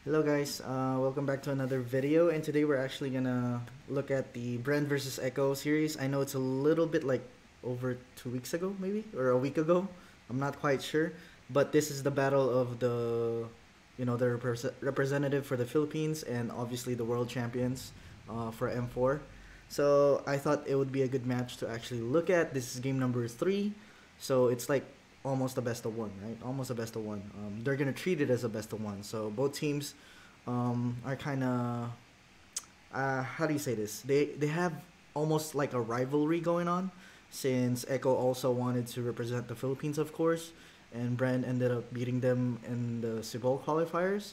Hello guys, welcome back to another video, and today we're actually gonna look at the BREN vs ECHO series. I know it's a little bit like over 2 weeks ago maybe, or a week ago, I'm not quite sure, but this is the battle of the representative for the Philippines and obviously the world champions for M4. So I thought it would be a good match to actually look at. This is game number 3, so it's like almost a best of one, right? Almost a best of one. They're gonna treat it as a best of one. So both teams are kind of how do you say this? They have almost like a rivalry going on, since Echo also wanted to represent the Philippines, of course, and BREN ended up beating them in the Cebu qualifiers.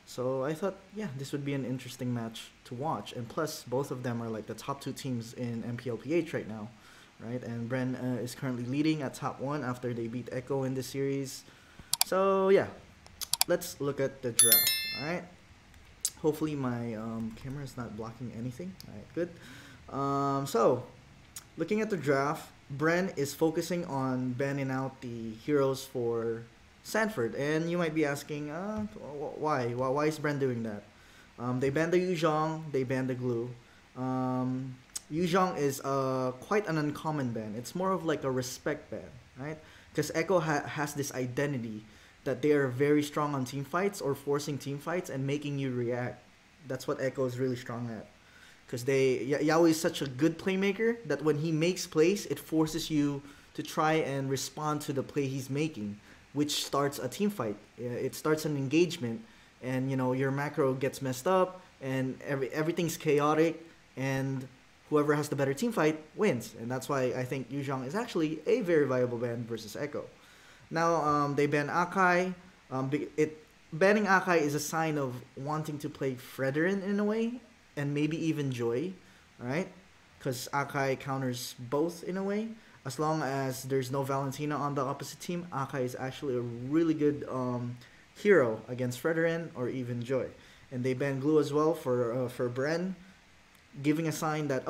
So I thought, yeah, this would be an interesting match to watch. And plus, both of them are like the top two teams in MPLPH right now, right? And BREN is currently leading at top 1 after they beat Echo in this series. So yeah, let's look at the draft. All right. Hopefully my camera is not blocking anything. All right, good. So looking at the draft, BREN is focusing on banning out the heroes for Sanford, and you might be asking, why? Why is BREN doing that? They banned the Yuzhong, they banned the Glue. Yuzhong is quite an uncommon ban. It's more of like a respect ban, right? Because Echo has this identity that they are very strong on team fights or forcing team fights and making you react. That's what Echo is really strong at. Because Yao is such a good playmaker that when he makes plays, it forces you to try and respond to the play he's making, which starts a team fight. It starts an engagement, and your macro gets messed up, and everything's chaotic, and whoever has the better team fight wins. And that's why I think Yuzhong is actually a very viable ban versus Echo. Now, they ban Akai. Banning Akai is a sign of wanting to play Fredrin in a way, and maybe even Joy, right? Because Akai counters both in a way. As long as there's no Valentina on the opposite team, Akai is actually a really good hero against Fredrin or even Joy. And they ban Glue as well for BREN, giving a sign that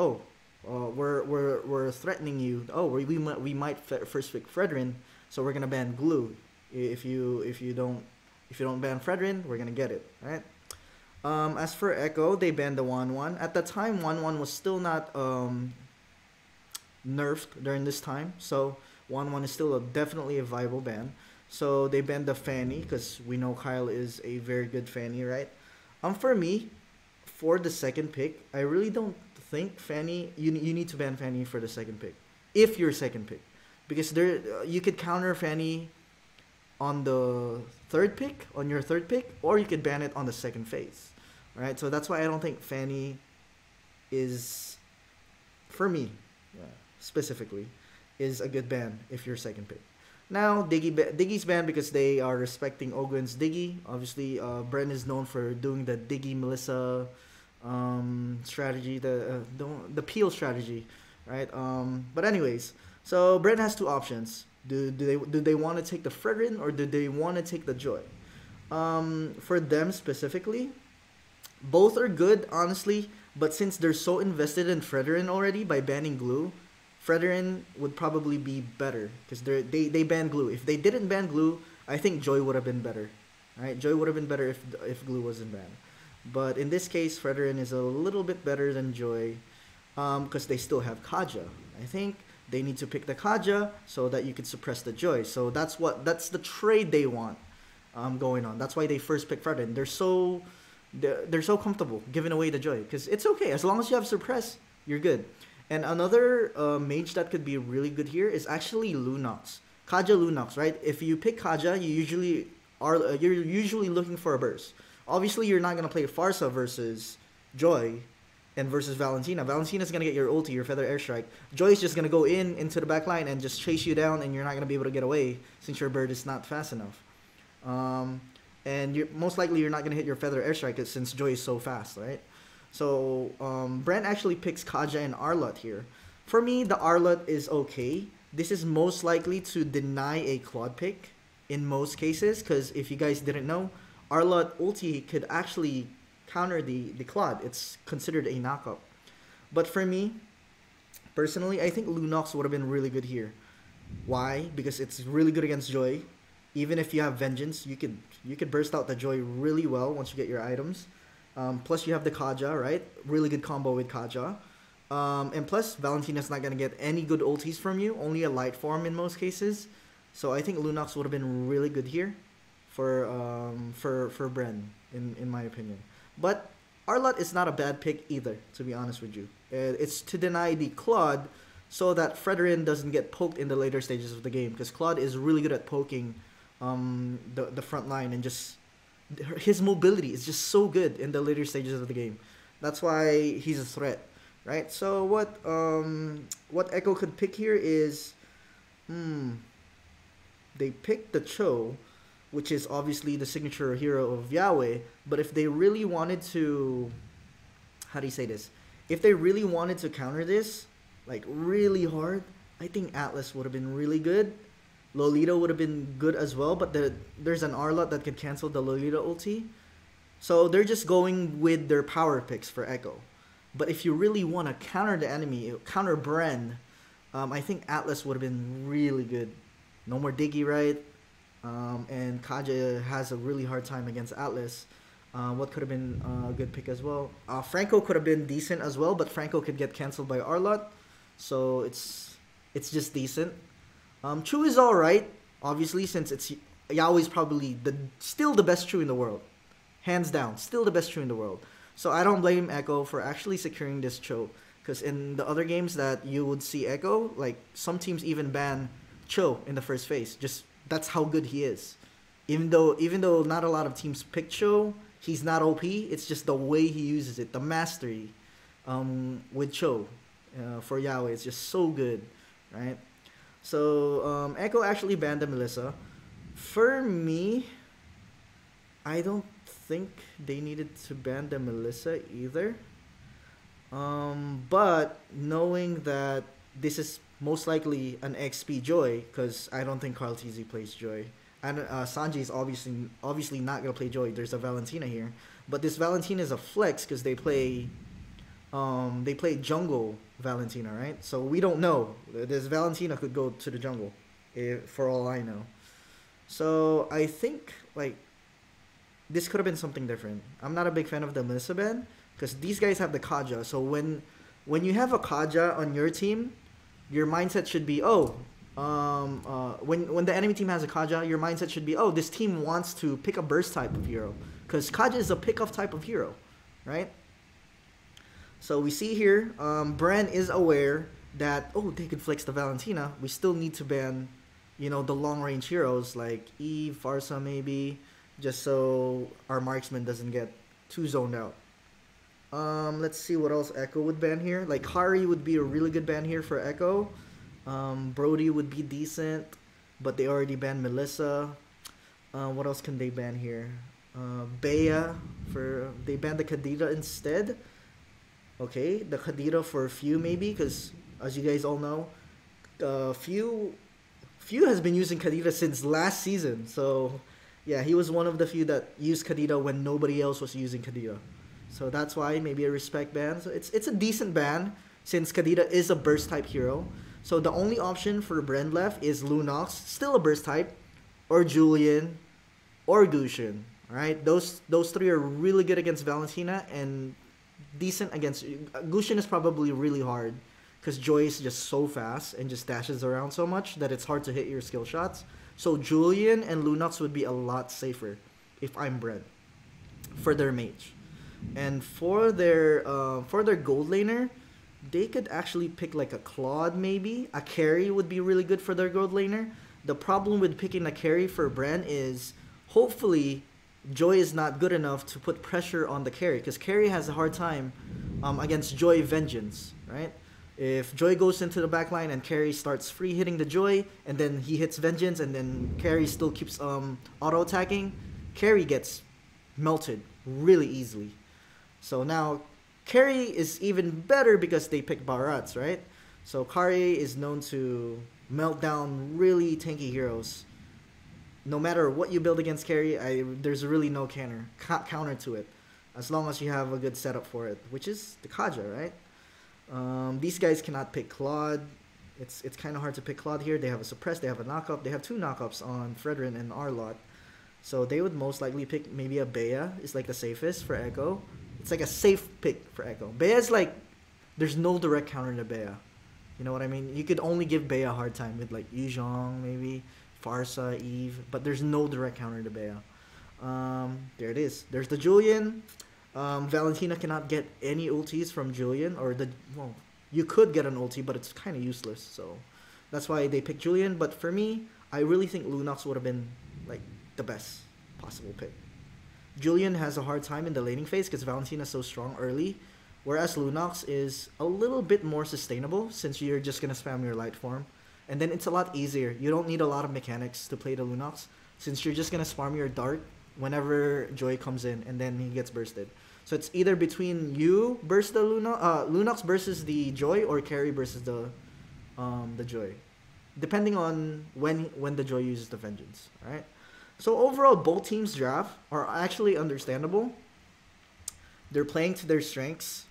we're threatening you. We might first pick Fredrin, so we're gonna ban Glue. If you don't ban Fredrin, we're gonna get it, right? As for Echo, they banned the 1-1. At the time, 1-1 was still not nerfed during this time, so 1-1 is still definitely a viable ban. So they banned the Fanny, because we know Kyle is a very good Fanny, right? For me, for the second pick, I really don't think Fanny. You need to ban Fanny for the second pick, if you're second pick, because you could counter Fanny on the on your third pick, or you could ban it on the second phase, right? So that's why I don't think Fanny is, for me, specifically, is a good ban if you're second pick. Now, Diggy's banned because they are respecting Ogwen's Diggy. Obviously, BREN is known for doing the Diggy Melissa strategy, the peel strategy, right? But anyways, so BREN has two options. Do they want to take the Fredrin, or do they want to take the Joy? For them specifically, both are good, honestly. But since they're so invested in Fredrin already by banning Glue, Fredrin would probably be better because they banned Glue. If they didn't ban Glue, I think Joy would have been better. Right? Joy would have been better if Glue wasn't banned. But in this case, Fredrin is a little bit better than Joy, because they still have Kaja. I think they need to pick the Kaja so that you could suppress the Joy. So that's the trade they want going on. That's why they first picked Fredrin. They're so comfortable giving away the Joy because it's okay as long as you have suppress, you're good. And another mage that could be really good here is actually Lunox. Kaja Lunox, right? If you pick Kaja, you're usually looking for a burst. Obviously, you're not gonna play Farsa versus Joy and versus Valentina. Valentina's gonna get your ulti, your feather airstrike. Joy's just gonna go into the back line and just chase you down, and you're not gonna be able to get away since your bird is not fast enough. And most likely you're not gonna hit your feather airstrike since Joy is so fast, right? So BREN actually picks Kaja and Arlott here. For me, the Arlott is okay. This is most likely to deny a Claude pick in most cases, because if you guys didn't know, Arlott ulti could actually counter the Claude. It's considered a knockup. But for me, personally, I think Lunox would have been really good here. Why? Because it's really good against Joy. Even if you have Vengeance, you could burst out the Joy really well once you get your items. Plus you have the Kaja, right? Really good combo with Kaja. And plus, Valentina's not gonna get any good ultis from you, only a light form in most cases. So I think Lunox would have been really good here for Bren, in my opinion. But Arlott is not a bad pick either, to be honest with you. It's to deny the Claude so that Fredrin doesn't get poked in the later stages of the game, because Claude is really good at poking the front line, and just his mobility is just so good in the later stages of the game. That's why he's a threat, right? So what Echo could pick here is, they picked the Cho, which is obviously the signature hero of Yahweh. But if they really wanted to, how do you say this? If they really wanted to counter this, like really hard, I think Atlas would have been really good. Lolita would have been good as well, but there's an Arlott that could cancel the Lolita ulti. So they're just going with their power picks for Echo. But if you really want to counter the enemy, counter Bren, I think Atlas would have been really good. No more Diggy, right? And Kaja has a really hard time against Atlas. What could have been a good pick as well? Franco could have been decent as well, but Franco could get cancelled by Arlott. So it's just decent. Chu is alright, obviously, since it's Yahweh's probably still the best Chu in the world. Hands down, still the best Chu in the world. So I don't blame Echo for actually securing this Cho. Because in the other games that you would see Echo, like some teams even ban Cho in the first phase. Just that's how good he is. Even though not a lot of teams pick Cho, he's not OP. It's just the way he uses it, the mastery with Cho for Yahweh. It's just so good, right? So Echo actually banned the Melissa. For me, I don't think they needed to ban the Melissa either. But knowing that this is most likely an XP Joy, because I don't think Carl TZ plays Joy. And Sanji is obviously not gonna play Joy. There's a Valentina here, but this Valentina is a flex because they play jungle Valentina, right? So we don't know. This Valentina could go to the jungle, for all I know. So I think like this could have been something different. I'm not a big fan of the Melissa ban because these guys have the Kaja. So when you have a Kaja on your team, your mindset should be, when the enemy team has a Kaja, your mindset should be, this team wants to pick a burst type of hero, because Kaja is a pick-off type of hero, right? So we see here, Bren is aware that, they could flex the Valentina. We still need to ban, the long-range heroes like Eve, Farsa maybe, just so our marksman doesn't get too zoned out. Let's see what else Echo would ban here. Like Hari would be a really good ban here for Echo. Brody would be decent, but they already banned Melissa. What else can they ban here? Bea, they banned the Khadira instead. Okay, the Khadira for Few maybe, because as you guys all know, Few has been using Khadira since last season. So yeah, he was one of the few that used Khadira when nobody else was using Khadira. So that's why maybe a respect ban. So it's a decent ban since Khadira is a burst type hero. So the only option for Bren left is Lunox, still a burst type, or Julian, or Gusion. Alright, those three are really good against Valentina and decent against Gusion is probably really hard because Joy is just so fast and just dashes around so much that it's hard to hit your skill shots. So Julian and Lunox would be a lot safer if I'm Bren for their mage. And for their gold laner, they could actually pick like a Claude maybe. A carry would be really good for their gold laner. The problem with picking a carry for Bren is hopefully Joy is not good enough to put pressure on the carry, because carry has a hard time against Joy Vengeance, right? If Joy goes into the backline and carry starts free hitting the Joy, and then he hits Vengeance, and then carry still keeps auto attacking, carry gets melted really easily. So now carry is even better because they pick Barats, right? So Kari is known to melt down really tanky heroes. No matter what you build against carry, there's really no counter to it, as long as you have a good setup for it, which is the Kaja, right? These guys cannot pick Claude. It's kind of hard to pick Claude here. They have a suppress, they have a knockup, they have two knockups on Fredrin and Arlott. So they would most likely pick maybe a Bea is like the safest for Echo. It's like a safe pick for Echo. Bea is like, there's no direct counter to Bea. You know what I mean? You could only give Bea a hard time with like Yuzhong maybe, Farsa, Eve, but there's no direct counter to Bea. There it is. There's the Julian. Valentina cannot get any ultis from Julian, or well, you could get an ulti, but it's kind of useless. So that's why they picked Julian. But for me, I really think Lunox would have been like the best possible pick. Julian has a hard time in the laning phase because Valentina's so strong early, whereas Lunox is a little bit more sustainable since you're just gonna spam your light form, and then it's a lot easier. You don't need a lot of mechanics to play the Lunox since you're just gonna spam your dart whenever Joy comes in and then he gets bursted. So it's either between you burst the Lunox versus the Joy, or carry versus the Joy, depending on when the Joy uses the Vengeance. All right. So overall, both teams' draft are actually understandable. They're playing to their strengths.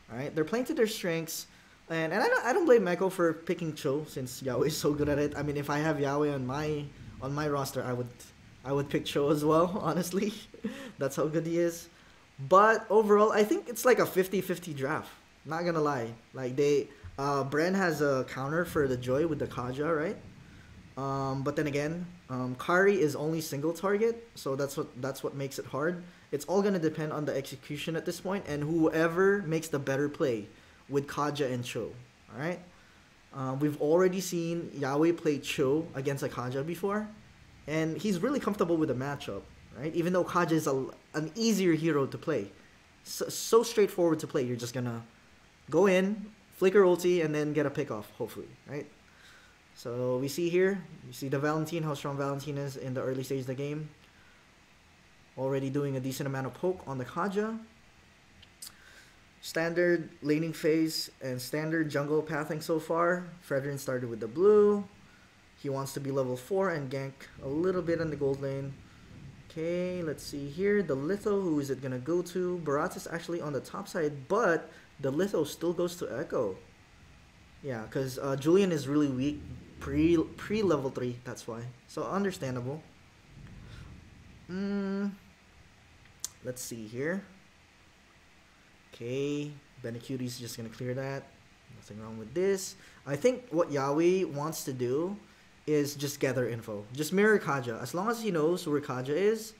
All right, they're playing to their strengths, and I don't blame Echo for picking Cho since Yahweh is so good at it. I mean, if I have Yahweh on my roster, I would pick Cho as well. Honestly, that's how good he is. But overall, I think it's like a 50-50 draft. Not gonna lie, like Bren has a counter for the Joy with the Kaja, right? But then again, Kari is only single target, so that's what makes it hard. It's all gonna depend on the execution at this point, and whoever makes the better play with Kaja and Cho. All right, we've already seen Yahweh play Cho against a Kaja before, and he's really comfortable with the matchup, right? Even though Kaja is an easier hero to play, so straightforward to play. You're just gonna go in, flicker ulti, and then get a pick off, hopefully, right? So we see here, you see the Valentine, how strong Valentine is in the early stage of the game. Already doing a decent amount of poke on the Kaja. Standard laning phase and standard jungle pathing so far. Fredrin started with the blue. He wants to be level 4 and gank a little bit in the gold lane. Okay, let's see here. The Litho, who is it going to go to? Barat is actually on the top side, but the Litho still goes to Echo. Yeah, because Julian is really weak pre level 3, that's why. So understandable. Let's see here. Okay, Benacuti's just gonna clear that. Nothing wrong with this. I think what Yahweh wants to do is just gather info. Just mirror Kaja. As long as he knows where Kaja is,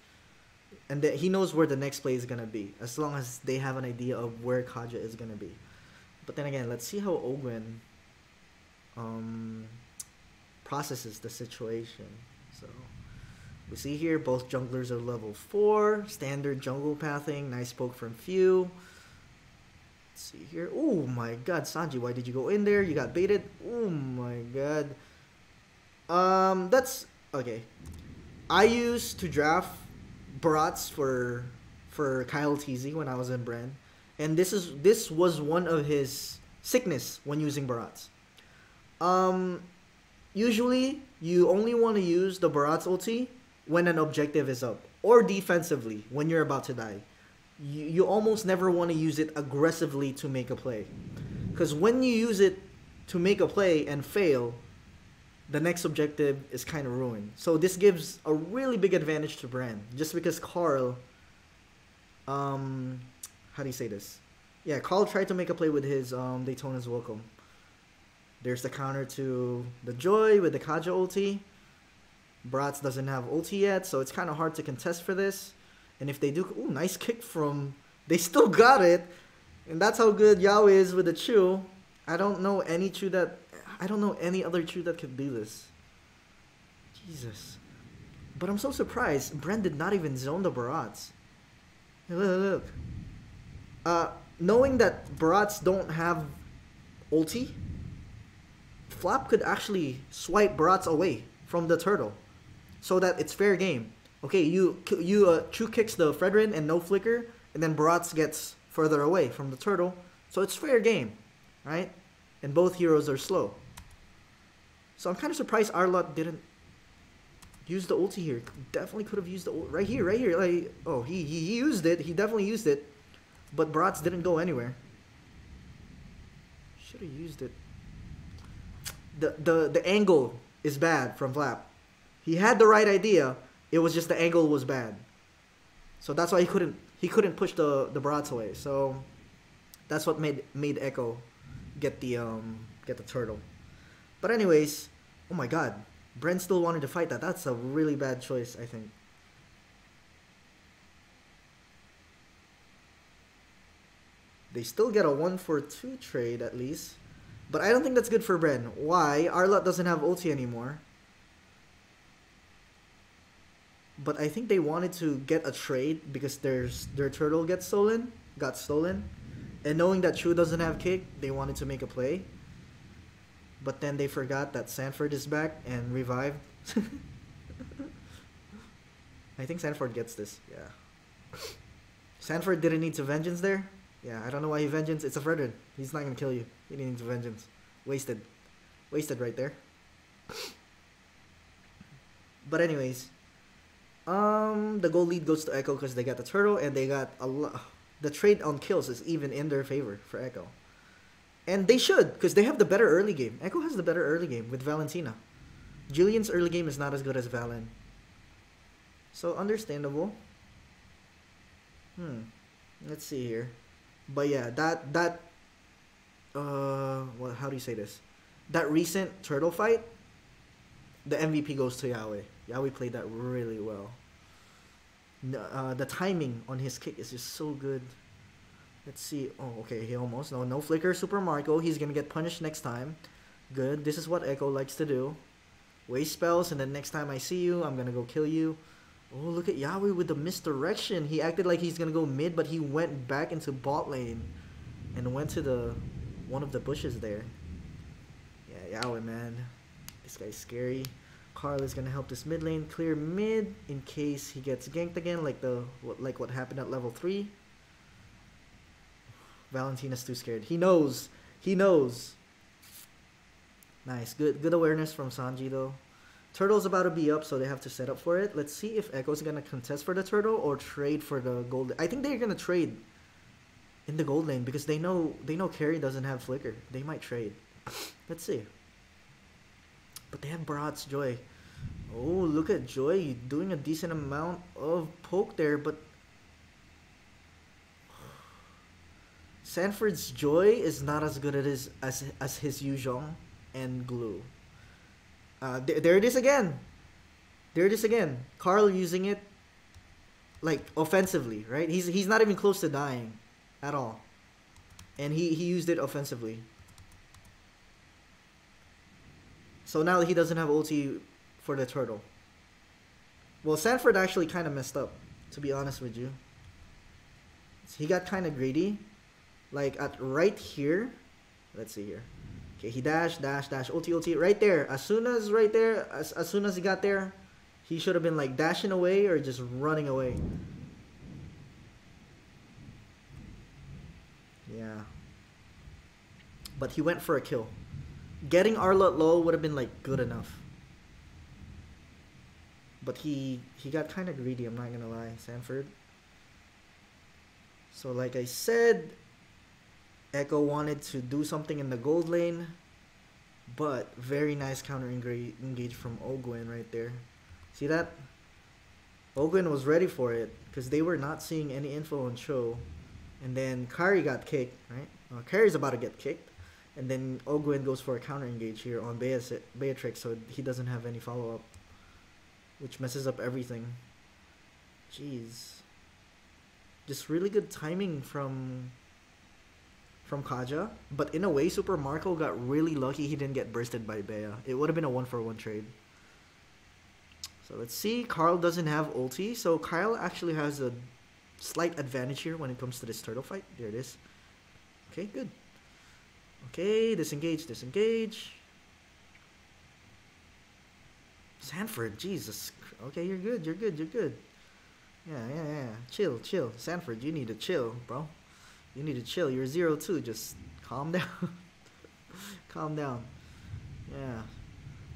and that he knows where the next play is gonna be. As long as they have an idea of where Kaja is gonna be. But then again, let's see how Ogwen processes the situation. So we see here both junglers are level 4, standard jungle pathing, nice poke from Few. Let's see here. Oh my god, Sanji, why did you go in there? You got baited. Oh my god. That's okay. I used to draft Barats for Kyle TZ when I was in Bren, and this was one of his sickness when using Barats. Usually you only want to use the Barat's ulti when an objective is up, or defensively when you're about to die. You almost never want to use it aggressively to make a play, because when you use it to make a play and fail, the next objective is kind of ruined. So this gives a really big advantage to Bren, just because Carl, how do you say this? Yeah, Carl tried to make a play with his Daytona's Welcome. There's the counter to the Joy with the Kaja ulti. Bratz doesn't have ulti yet, so it's kind of hard to contest for this. And if they do, ooh, nice kick from, they still got it. And that's how good Yahweh is with the Chu. I don't know any other Chu that could do this. Jesus. But I'm so surprised. Bren did not even zone the Barats. Look. Knowing that Barats don't have ulti, Flap could actually swipe Barats away from the turtle, so that it's fair game. Okay, you Chu kicks the Fredrin and no flicker, and then Barats gets further away from the turtle, so it's fair game, right? And both heroes are slow. So I'm kind of surprised Arlott didn't use the ulti here. Definitely could have used the ulti right here. Like, oh, he used it. He definitely used it, but Barats didn't go anywhere. Should have used it. the angle is bad from Flap. He had the right idea. It was just the angle was bad. So that's why he couldn't push the brats away. So that's what made Echo get the turtle. But anyways, oh my god, Bren still wanted to fight that. That's a really bad choice, I think. They still get a 1-for-2 trade at least. But I don't think that's good for Bren. Why? Arlott doesn't have ulti anymore. But I think they wanted to get a trade because their turtle got stolen. And knowing that Chu doesn't have kick, they wanted to make a play. But then they forgot that Sanford is back and revived. I think Sanford gets this, yeah. Sanford didn't need to vengeance there. Yeah, I don't know why he vengeance. It's a Fredrin. He's not gonna kill you. He didn't need to vengeance. Wasted. Wasted right there. But anyways, the gold lead goes to Echo because they got the turtle and they got a lot. The trade on kills is even in their favor for Echo. And they should, because they have the better early game. Echo has the better early game with Valentina. Jillian's early game is not as good as Valen. So, understandable. Let's see here. But yeah, well, how do you say this? That recent turtle fight, the MVP goes to Yahweh. Yahweh played that really well. The timing on his kick is just so good. Let's see. Oh, okay, he almost. No flicker, Super Marco. He's gonna get punished next time. Good. This is what Echo likes to do. Waste spells, and then next time I see you, I'm gonna go kill you. Oh, look at Yahweh with the misdirection. He acted like he's gonna go mid, but he went back into bot lane and went to one of the bushes there. Yeah, Yahweh, man. This guy's scary. Carl is gonna help this mid lane clear mid in case he gets ganked again, like what happened at level 3. Valentina's too scared. He knows. He knows. Nice. Good awareness from Sanji though. Turtle's about to be up, so they have to set up for it. Let's see if Echo's gonna contest for the turtle or trade for the gold. I think they're gonna trade in the gold lane because they know Carry doesn't have flicker. They might trade. Let's see. But they have Brat's Joy. Oh, look at Joy doing a decent amount of poke there, but Sanford's Joy is not as good as his Yuzhong and Glue. There it is again. There it is again. Carl using it like offensively, right? He's not even close to dying at all. And he used it offensively. So now he doesn't have ulti for the turtle. Well, Sanford actually kind of messed up, to be honest with you. He got kind of greedy. Like at right here. Let's see here. Okay, he dash, ulti, right there. As soon as he got there, he should have been like dashing away or just running away. Yeah. But he went for a kill. Getting Arlott low would have been like good enough. But he got kind of greedy, I'm not gonna lie, Sanford. So like I said, Echo wanted to do something in the gold lane, but very nice counter engage from Ogwyn right there. See that? Ogwyn was ready for it because they were not seeing any info on Cho. And then Kari got kicked, right? Kari's about to get kicked. And then Ogwyn goes for a counter engage here on Beatrix, so he doesn't have any follow-up, which messes up everything. Jeez. Just really good timing from Kaja, but in a way, Super Marco got really lucky he didn't get bursted by Bea. It would have been a 1-for-1 trade. So let's see. Carl doesn't have ulti, so Kyle actually has a slight advantage here when it comes to this turtle fight. There it is. Okay, good. Okay, disengage. Sanford, Jesus. Okay, you're good. Yeah. Chill. Sanford, you need to chill, bro. You need to chill. You're 0-2. Just calm down. Calm down. Yeah.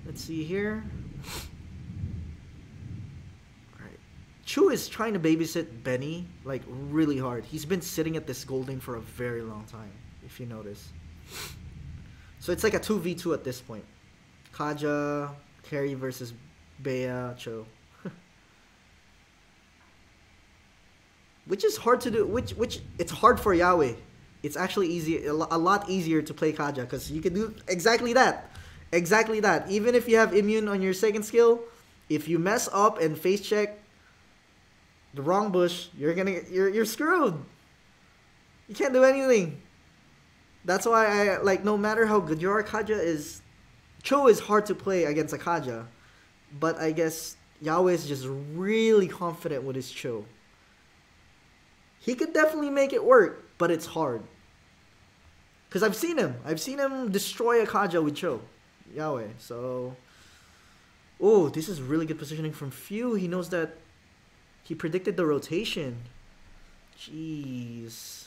Let's see here. Alright. Chu is trying to babysit Benny like really hard. He's been sitting at this gold lane for a very long time, if you notice. So it's like a 2v2 at this point. Kaja, carry versus Bea, Cho. Which is hard to do. Which it's hard for Yahweh. It's actually easy, a lot easier to play Kaja because you can do exactly that. Exactly that. Even if you have immune on your second skill, if you mess up and face check the wrong bush, you're screwed. You can't do anything. That's why I like, no matter how good your Kaja is, Cho is hard to play against a Kaja. But I guess Yahweh is just really confident with his Cho. He could definitely make it work, but it's hard. Because I've seen him destroy a Kaja with Cho. Yahweh. So, oh, this is really good positioning from Few. He knows that he predicted the rotation. Jeez.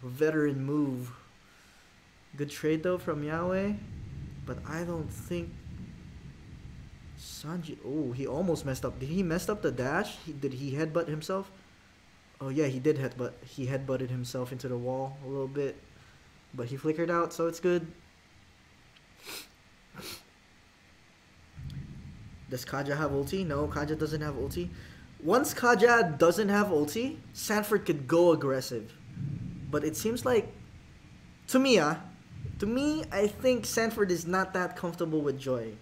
Veteran move. Good trade though from Yahweh. But I don't think Sanji. Oh, he almost messed up. Did he mess up the dash? Did he headbutt himself? Oh yeah, he did headbutt. He headbutted himself into the wall a little bit. But he flickered out, so it's good. Does Kaja have ulti? No, Kaja doesn't have ulti. Once Kaja doesn't have ulti, Sanford could go aggressive. But it seems like, to me, I think Sanford is not that comfortable with Joy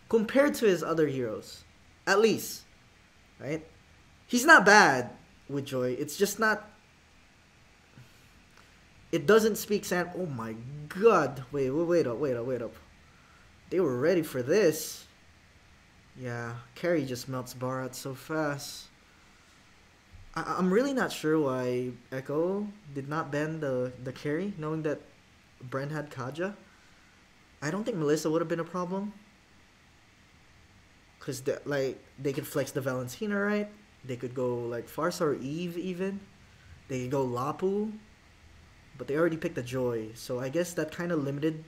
compared to his other heroes. At least. Right? He's not bad with Joy. It's just not... It doesn't speak Oh my god. Wait up. They were ready for this. Yeah, carry just melts Barat so fast. I'm really not sure why Echo did not ban the carry, knowing that Bren had Kaja. I don't think Melissa would have been a problem. Because they could flex the Valentina, right? They could go like Farsa or Eve even. They could go Lapu. But they already picked a Joy. So I guess that kind of limited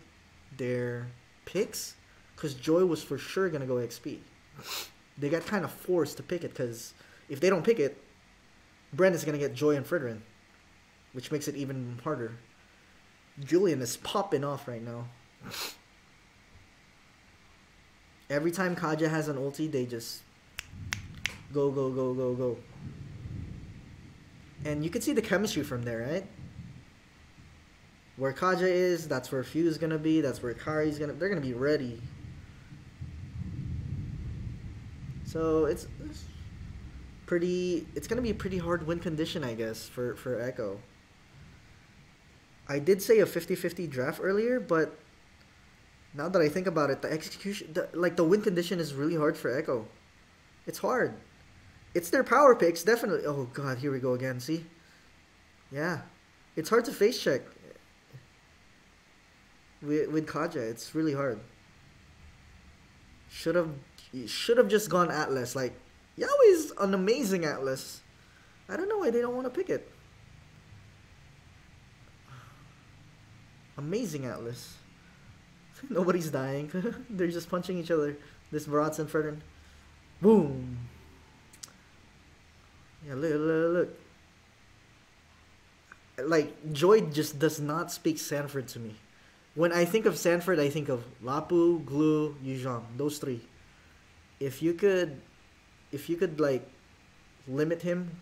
their picks. Because Joy was for sure going to go XP. They got kind of forced to pick it. Because if they don't pick it, Bren is going to get Joy and Fredrin. Which makes it even harder. Julian is popping off right now. Every time Kaja has an ulti, they just go. And you can see the chemistry from there, right? Where Kaja is, that's where Few is gonna be. That's where Kari's gonna. They're gonna be ready. So it's pretty. It's gonna be a pretty hard win condition, I guess, for Echo. I did say a 50-50 draft earlier, but now that I think about it, the execution, the win condition is really hard for Echo. It's hard. It's their power picks, definitely. Oh god, here we go again. See? Yeah, it's hard to face check. With Kaja, it's really hard. Should have just gone Atlas. Like, Yahweh's an amazing Atlas. I don't know why they don't want to pick it. Amazing Atlas. Nobody's dying. They're just punching each other. This Barats and Fredrin. Boom. Yeah, look. Like, Joy just does not speak Sanford to me. When I think of Sanford, I think of Lapu, Glue, Yuzhong. Those three. If you could like limit him,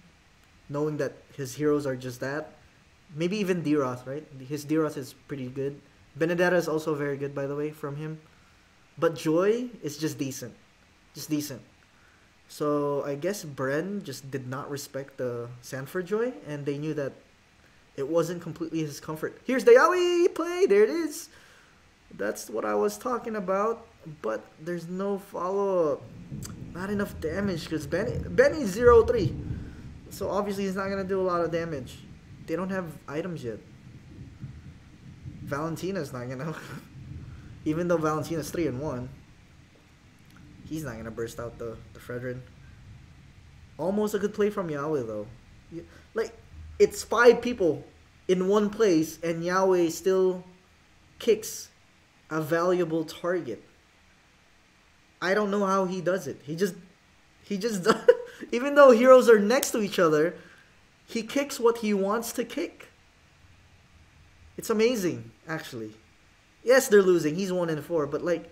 knowing that his heroes are just that, maybe even D-Roth, right? His D-Roth is pretty good. Benedetta is also very good, by the way, from him. But Joy is just decent. So I guess Bren just did not respect the Sanford Joy, and they knew that it wasn't completely his comfort. Here's the Yaoi play. There it is. That's what I was talking about. But there's no follow-up. Not enough damage because Benny's 0-3. So obviously he's not going to do a lot of damage. They don't have items yet. Valentina's not going to. Even though Valentina's 3-1. He's not going to burst out the Fredrin. Almost a good play from Yahweh though. Like, it's 5 people in one place and Yahweh still kicks a valuable target. I don't know how he does it. He just does. Even though heroes are next to each other, he kicks what he wants to kick. It's amazing, actually. Yes, they're losing. He's 1-4, but like,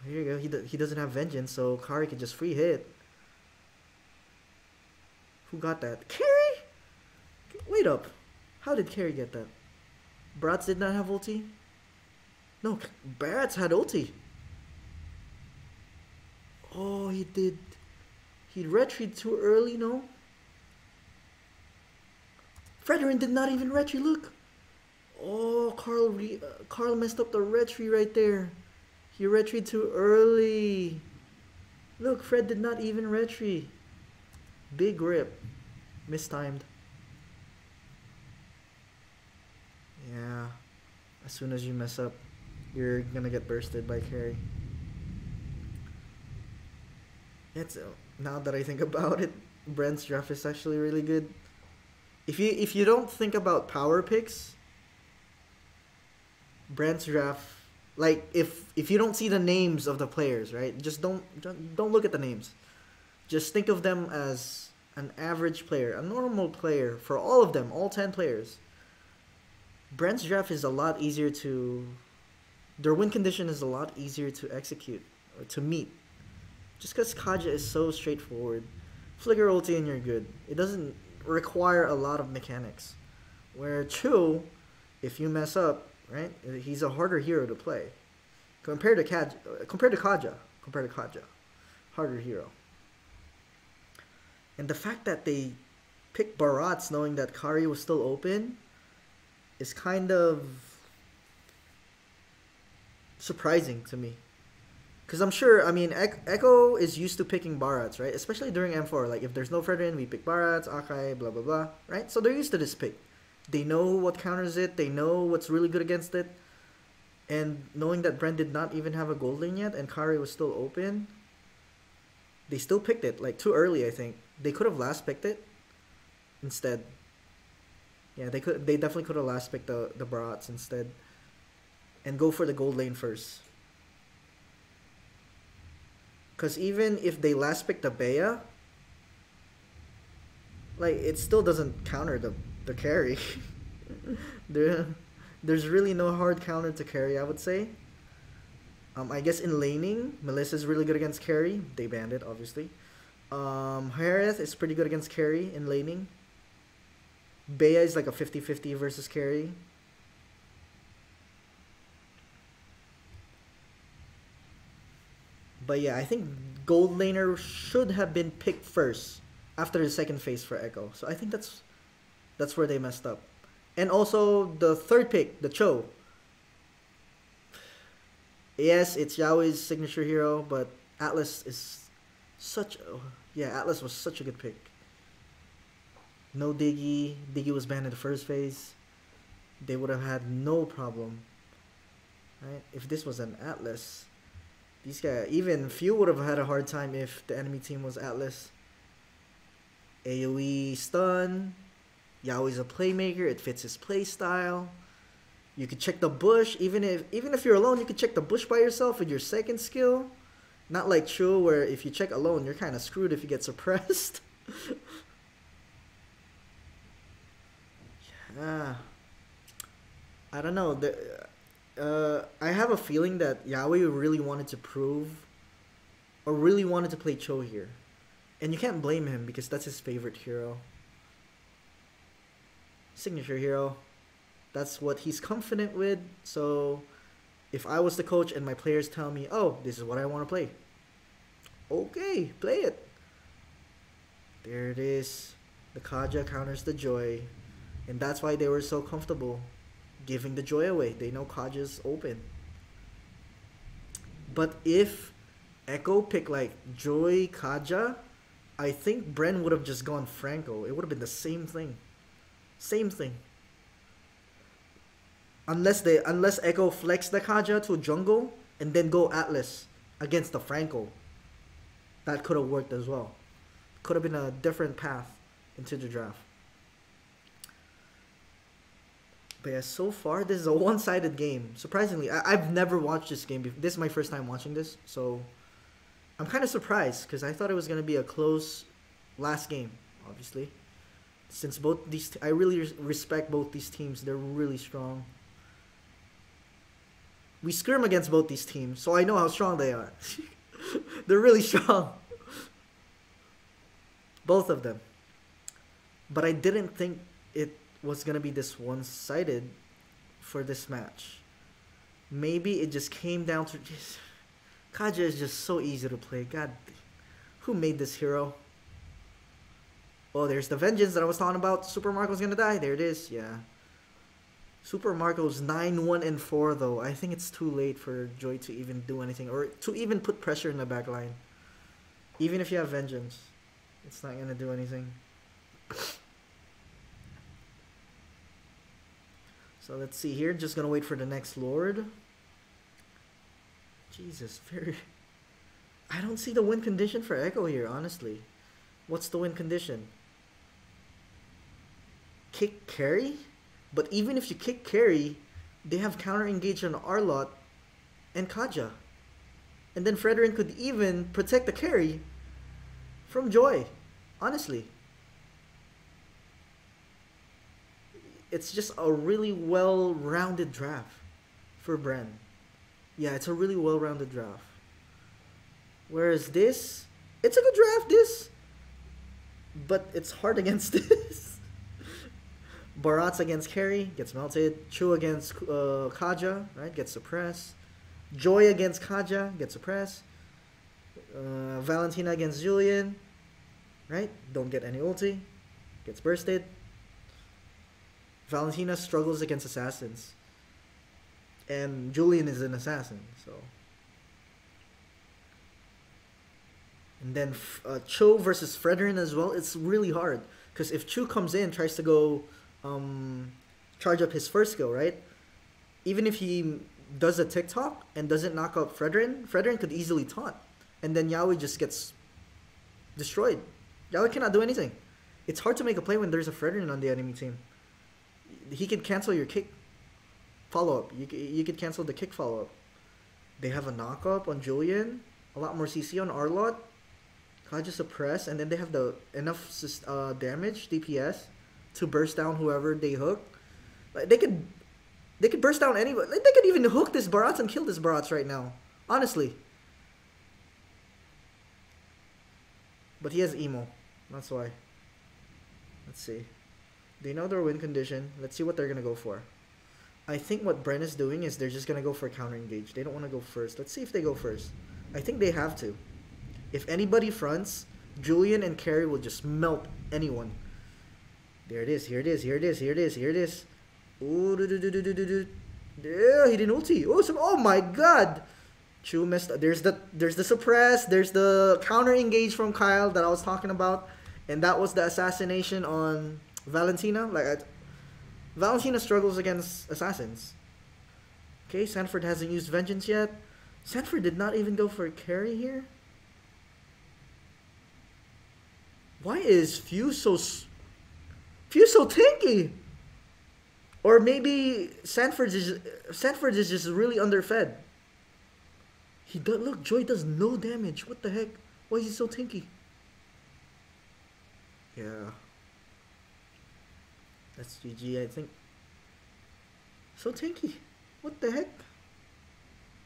Here you go. He doesn't have vengeance, so Kari can just free hit. Who got that? Carry? Wait up. How did Carry get that? Bratz did not have ulti? No, Bratz had ulti. Oh, he did. He retreated too early, no? Fredrin did not even retreat, look. Oh, Carl messed up the retreat right there. He retreated too early. Look, Fred did not even retreat. Big rip. Mistimed. Yeah. As soon as you mess up, you're gonna get bursted by Carry. It's now that I think about it, BREN's draft is actually really good. If you don't think about power picks, BREN's draft, like if you don't see the names of the players, right? Just don't look at the names. Just think of them as an average player, a normal player for all of them, all 10 players. BREN's draft is a lot easier to, their win condition is a lot easier to execute or to meet. Just because Kaja is so straightforward. Flicker ulti and you're good. It doesn't require a lot of mechanics. Where Chu, if you mess up, right, he's a harder hero to play. Compared to Kaja. Harder hero. And the fact that they picked Bratz knowing that Kari was still open is kind of surprising to me. Because I'm sure, I mean, Echo is used to picking Bratz, right? Especially during M4. Like, if there's no Fredrin, we pick Bratz, Akai, blah, blah, blah, right? So they're used to this pick. They know what counters it. They know what's really good against it. And knowing that BREN did not even have a gold lane yet and Kari was still open, they still picked it. Like, too early, I think. They could have last picked it instead. Yeah, they definitely could have last picked the Bratz instead. And go for the gold lane first. Because even if they last pick the Bea, like, it still doesn't counter the carry. There's really no hard counter to carry, I would say. I guess in laning, Melissa's really good against carry. They banned it, obviously. Harith is pretty good against carry in laning. Bea is like a 50-50 versus carry. But yeah, I think gold laner should have been picked first after the second phase for Echo. So I think that's where they messed up. And also the third pick, the Cho. Yes, it's Yaoi's signature hero, but Atlas is such a, yeah, Atlas was such a good pick. No Diggy. Diggy was banned in the first phase. They would have had no problem. Right? If this was an Atlas, these guys, even few would have had a hard time if the enemy team was Atlas. AoE stun. Yaoi's a playmaker. It fits his play style. You could check the bush. Even if you're alone, you could check the bush by yourself with your second skill. Not like Chu, where if you check alone, you're kind of screwed if you get suppressed. Yeah. I don't know. I have a feeling that Yaoi really wanted to prove or really wanted to play Cho here. And you can't blame him because that's his favorite hero. Signature hero. That's what he's confident with. So if I was the coach and my players tell me, oh, this is what I want to play. Okay, play it. There it is. The Kaja counters the Joy. And that's why they were so comfortable giving the Joy away. They know Kaja's open. But if Echo picked like Joy, Kaja, I think BREN would have just gone Franco. It would have been the same thing. Same thing. Unless Echo flex the Kaja to jungle and then go Atlas against the Franco. That could have worked as well. Could have been a different path into the draft. But yeah, so far this is a one-sided game. Surprisingly, I've never watched this game before. This is my first time watching this, so I'm kind of surprised because I thought it was gonna be a close last game. Obviously, since both these, I really respect both these teams. They're really strong. We scrim against both these teams, so I know how strong they are. They're really strong. Both of them. But I didn't think it was going to be this one-sided for this match. Maybe it just came down to just... Kaja is just so easy to play. God, who made this hero? Oh, there's the vengeance that I was talking about. Super Marco's gonna die. There it is. Yeah. Super Marco's 9-1-4 though. I think it's too late for Joy to even do anything or to even put pressure in the back line. Even if you have vengeance, it's not gonna do anything. So let's see here. Just gonna wait for the next Lord. Jesus, I don't see the win condition for Echo here, honestly. What's the win condition? Kick carry? But even if you kick carry, they have counter engage on Arlott and Kaja. And then Fredrin could even protect the carry from Joy. Honestly. It's just a really well-rounded draft for BREN. Yeah, it's a really well-rounded draft. Whereas this, it's a good draft, this. But it's hard against this. Baratz against Carry, gets melted. Chu against Kaja, right, gets suppressed. Joy against Kaja, gets suppressed. Valentina against Julian, right, don't get any ulti, gets bursted. Valentina struggles against assassins. And Julian is an assassin, so. And then Cho versus Fredrin as well. It's really hard. Because if Chu comes in, tries to go charge up his first skill, right? Even if he does a TikTok and doesn't knock out Fredrin, Fredrin could easily taunt. And then Yaoi just gets destroyed. Yaoi cannot do anything. It's hard to make a play when there's a Fredrin on the enemy team. He can cancel your kick follow-up. You could cancel the kick follow-up. They have a knock-up on Julian. A lot more CC on Arlott. Kaja suppress. And then they have the enough damage, DPS, to burst down whoever they hook. Like, they could burst down anybody. Like, they could even hook this Baratz and kill this Baratz right now. Honestly. But he has emo. That's why. Let's see. They know their win condition. Let's see what they're going to go for. I think what BREN is doing is they're just going to go for counter engage. They don't want to go first. Let's see if they go first. I think they have to. If anybody fronts, Julian and Carry will just melt anyone. There it is. Here it is. Here it is. Here it is. Here it is. Ooh, yeah, he didn't ulti. Oh my god. Chu messed up. There's the suppress. There's the counter engage from Kyle that I was talking about. And that was the assassination on Valentina. Valentina struggles against assassins. Okay, Sanford hasn't used vengeance yet. Sanford did not even go for a carry here. Why is Fuse so tanky? Or maybe Sanford is just really underfed. Look, Joy does no damage. What the heck? Why is he so tanky? Yeah. That's GG, I think. So tanky. What the heck?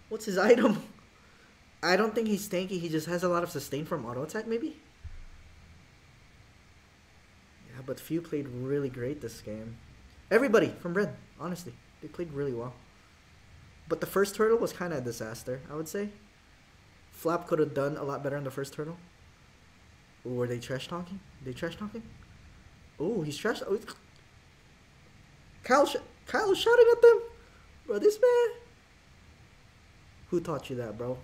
What's his item? I don't think he's tanky. He just has a lot of sustain from auto attack, maybe? Yeah, but Few played really great this game. Everybody from BREN, honestly. They played really well. But the first turtle was kind of a disaster, I would say. Flap could have done a lot better in the first turtle. Ooh, were they trash talking? Trash talking? Oh, he's trash. Oh, Kyle shouting at them, bro. This man. Who taught you that, bro?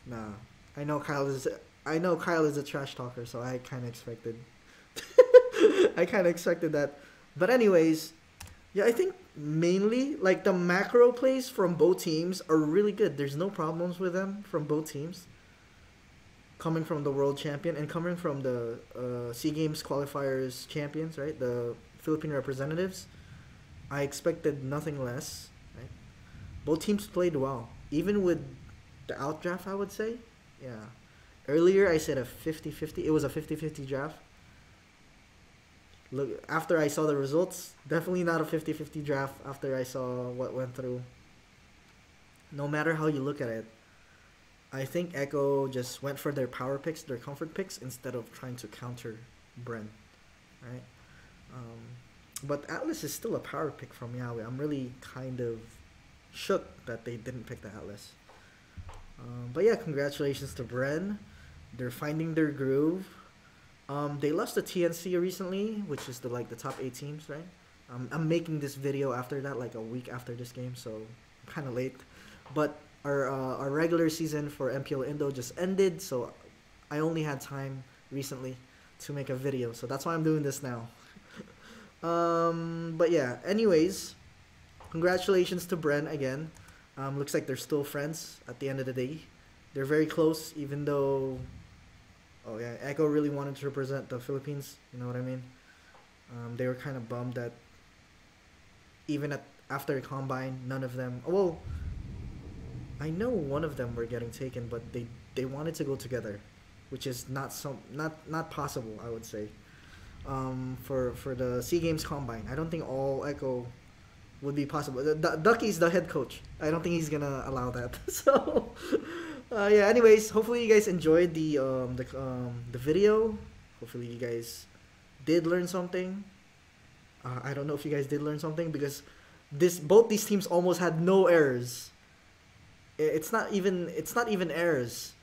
Nah, I know Kyle is a trash talker, so I kind of expected. I kind of expected that. But anyways, yeah, I think mainly like the macro plays from both teams are really good. There's no problems with them from both teams. Coming from the world champion and coming from the SEA Games qualifiers champions, right? The Philippine representatives. I expected nothing less, right? Both teams played well. Even with the outdraft, I would say. Yeah. Earlier, I said a 50-50. It was a 50-50 draft. Look, after I saw the results, definitely not a 50-50 draft after I saw what went through. no matter how you look at it, I think Echo just went for their power picks, their comfort picks, instead of trying to counter BREN, right? But Atlas is still a power pick from Yahweh. I'm really kind of shook that they didn't pick the Atlas. But yeah, congratulations to BREN. They're finding their groove. They lost to TNC recently, which is the top 8 teams, right? I'm making this video after that, like a week after this game, so I'm kind of late. But our regular season for MPL Indo just ended, so I only had time recently to make a video, so that's why I'm doing this now. But yeah, anyways, congratulations to BREN again. Looks like they're still friends at the end of the day. They're very close, even though, oh yeah, Echo really wanted to represent the Philippines, you know what I mean? They were kind of bummed that even after Combine, none of them, well, I know one of them were getting taken, but they wanted to go together, which is not possible, I would say. For the SEA Games Combine, I don't think all Echo would be possible. Ducky's the head coach. I don't think he's gonna allow that. So, yeah. Anyways, hopefully you guys enjoyed the video. Hopefully you guys did learn something. I don't know if you guys did learn something, because both these teams almost had no errors. It's not even errors.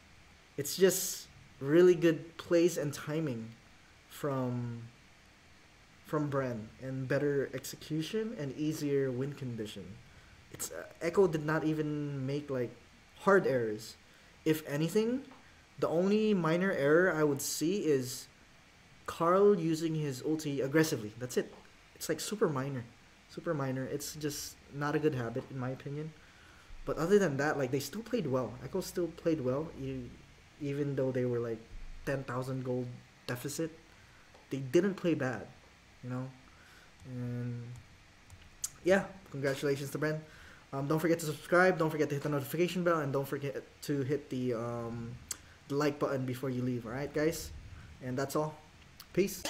It's just really good plays and timing from BREN, and better execution and easier win condition. It's Echo did not even make like hard errors. If anything, the only minor error I would see is Carl using his ulti aggressively. That's it. It's like super minor. It's just not a good habit in my opinion. But other than that, like, they still played well. Echo still played well, even though they were like 10,000 gold deficit. They didn't play bad, you know. And yeah, congratulations to BREN. Don't forget to subscribe. Don't forget to hit the notification bell, and don't forget to hit the like button before you leave. All right, guys, and that's all. Peace.